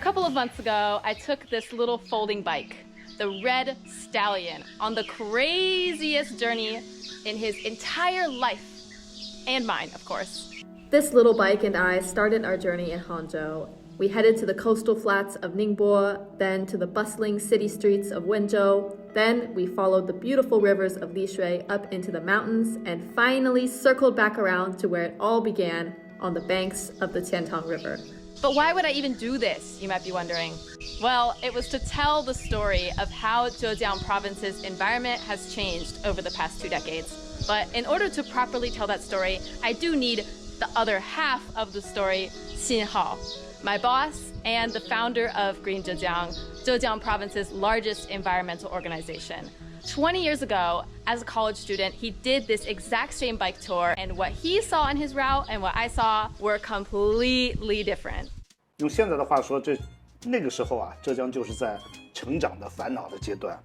couple of months ago, I took this little folding bike, the Red Stallion, on the craziest journey in his entire life, and mine, of course. This little bike and I started our journey in Hangzhou. We headed to the coastal flats of Ningbo, then to the bustling city streets of Wenzhou. Then we followed the beautiful rivers of Lishui up into the mountains and finally circled back around to where it all began, on the banks of the Qiantang River. But why would I even do this, you might be wondering? Well, it was to tell the story of how Zhejiang province's environment has changed over the past 2 decades. But in order to properly tell that story, I do need the other half of the story, Xin Hao, my boss and the founder of Green Zhejiang, Zhejiang province's largest environmental organization. 20 years ago, as a college student, he did this exact same bike tour, and what he saw on his route and what I saw were completely different. 用现在的话说，那个时候啊，浙江就是在成长的烦恼的阶段，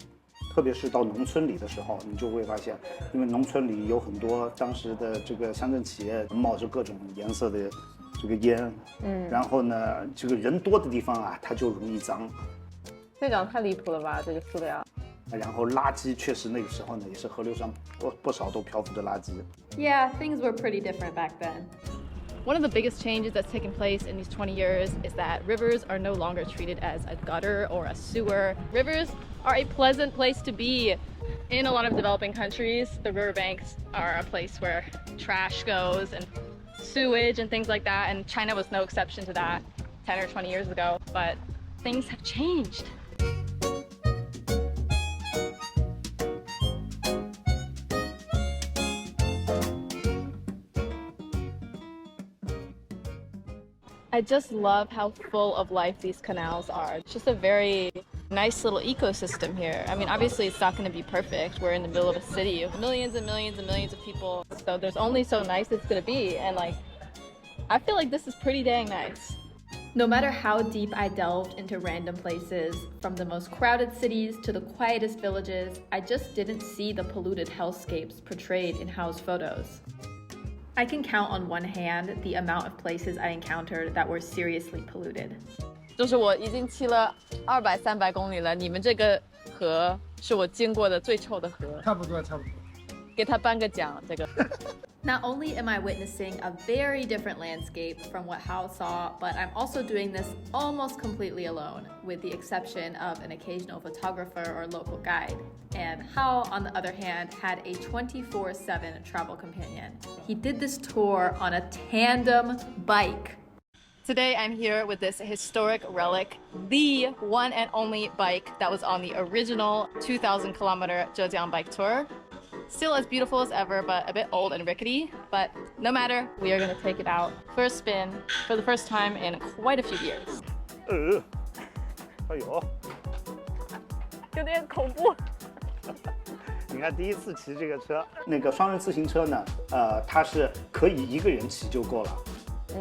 特别是到农村里的时候，你就会发现，因为农村里有很多当时的这个乡镇企业冒着各种颜色的这个烟，然后呢，这个人多的地方啊，它就容易脏。这讲太离谱了吧，这个塑料。然后垃圾确实那个时候呢，也是河流上不少都漂浮着垃圾。Yeah, things were pretty different back then. One of the biggest changes that's taken place in these 20 years is that rivers are no longer treated as a gutter or a sewer. Rivers are a pleasant place to be. In a lot of developing countries, the riverbanks are a place where trash goes and sewage and things like that, and China was no exception to that 10 or 20 years ago, but things have changed. I just love how full of life these canals are. It's just a very nice little ecosystem here. I mean, obviously it's not going to be perfect. We're in the middle of a city of millions and millions and millions of people. So there's only so nice it's going to be. And like, I feel like this is pretty dang nice. No matter how deep I delved into random places, from the most crowded cities to the quietest villages, I just didn't see the polluted hellscapes portrayed in Hao's photos. I can count on one hand the amount of places I encountered that were seriously polluted. 就是我已经骑了200、300公里了，你们这个河是我经过的最臭的河。差不多。给他颁个奖，这个。Not only am I witnessing a very different landscape from what Hao saw, but I'm also doing this almost completely alone, with the exception of an occasional photographer or local guide. And Hao, on the other hand, had a 24/7 travel companion. He did this tour on a tandem bike. Today I'm here with this historic relic, the one and only bike that was on the original 2,000-kilometer Zhejiang bike tour. Still as beautiful as ever, but a bit old and rickety. But no matter, we are going to take it out for a spin for the first time in quite a few years. 哎呦，有点恐怖。你看第一次骑这个车，那个双人自行车呢，它是可以一个人骑就够了。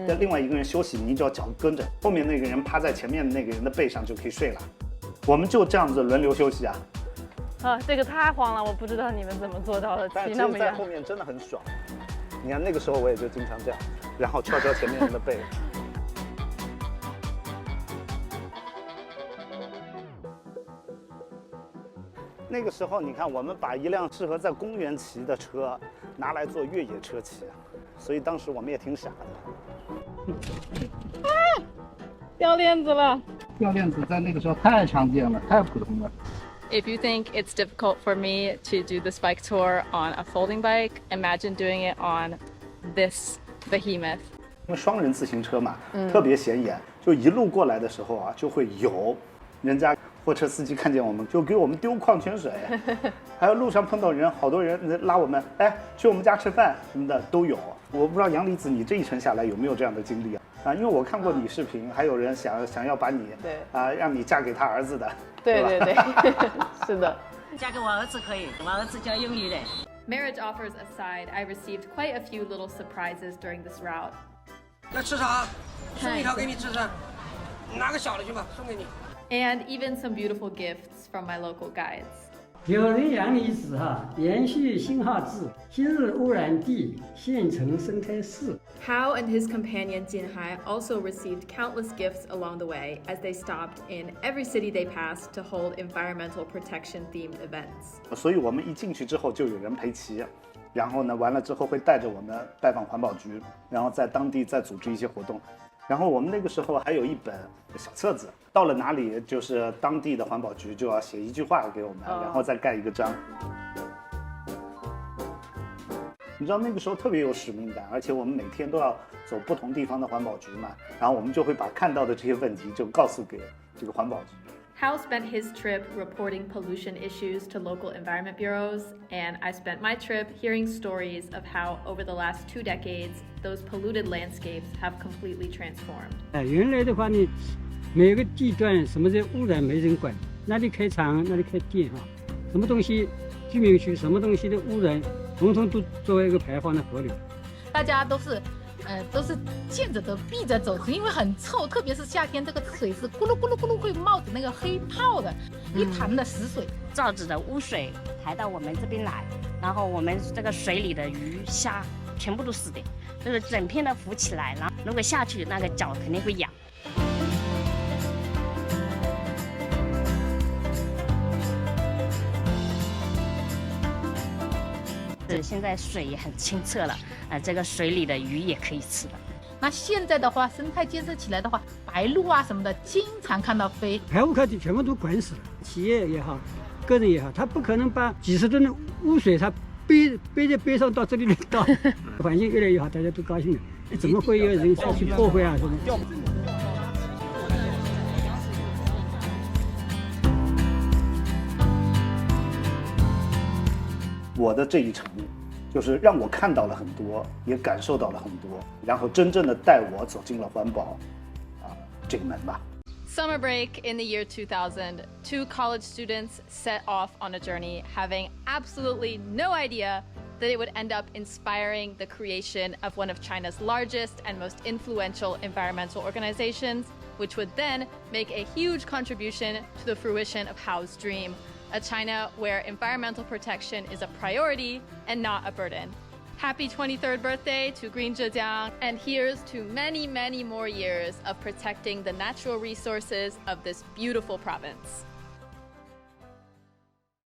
但另外一个人休息，你只要脚跟着，后面那个人趴在前面那个人的背上就可以睡了。我们就这样子轮流休息啊。这个太慌了，我不知道你们怎么做到的，骑那么远。在后面真的很爽。你看那个时候我也就经常这样，然后敲敲前面人的背。那个时候你看，我们把一辆适合在公园骑的车拿来做越野车骑，所以当时我们也挺傻的。掉链子了！掉链子在那个时候太常见了，太普通了。If you think it's difficult for me to do this bike tour on a folding bike, imagine doing it on this behemoth. 因为双人自行车嘛，特别显眼，就一路过来的时候啊，就会有人家货车司机看见我们，就给我们丢矿泉水，还有路上碰到人，好多人拉我们，哎，去我们家吃饭什么的都有。我不知道杨离子，你这一程下来有没有这样的经历啊？因为我看过你视频，还有人想要把你让你嫁给他儿子的。对，是的。嫁给我儿子可以，我儿子教英语的。Marriage offers aside, I received quite a few little surprises during this route. 要吃啥？送一条给你吃吃，拿个小的去吧，送给你。And even some beautiful gifts from my local guides. 有人养的意思哈，延续信号制，今日污染地，县城生态市。Hao and his companion Jinhai also received countless gifts along the way as they stopped in every city they passed to hold environmental protection-themed events. 所以我们一进去之后就有人陪骑，然后呢，完了之后会带着我们拜访环保局，然后在当地再组织一些活动。然后我们那个时候还有一本小册子，到了哪里就是当地的环保局就要写一句话给我们，然后再盖一个章。你知道那个时候特别有使命感，而且我们每天都要走不同地方的环保局嘛，然后我们就会把看到的这些问题就告诉给这个环保局。Hao spent his trip reporting pollution issues to local environment bureaus, and I spent my trip hearing stories of how, over the last 2 decades, those polluted landscapes have completely transformed. 原来的话呢，每个地段什么的污染没人管，哪里开厂哪里开店哈，什么东西居民区什么东西的污染，统统都作为一个排放的河流。大家都是见着的避着走，因为很臭，特别是夏天，这个水是咕噜咕噜咕噜会冒着那个黑泡的，一潭的死水。造纸的污水排到我们这边来，然后我们这个水里的鱼虾全部都死的，就是整片的浮起来，然后如果下去，那个脚肯定会痒。现在水也很清澈了，这个水里的鱼也可以吃了。那现在的话，生态建设起来的话，白鹭啊什么的，经常看到飞。排污课题全部都管死了，企业也好，个人也好，他不可能把几十吨的污水他背在背上到这里来倒。环境越来越好，大家都高兴了，怎么会有人下去破坏啊什么？我的这一程就是让我看到了很多，也感受到了很多，然后真正的带我走进了环保这个门吧。Summer break in the year 2000, 2 college students set off on a journey, having absolutely no idea that it would end up inspiring the creation of one of China's largest and most influential environmental organizations, which would then make a huge contribution to the fruition of Hao's dream, a China where environmental protection is a priority and not a burden. Happy 23rd birthday to Green Zhejiang, and here's to many, many more years of protecting the natural resources of this beautiful province.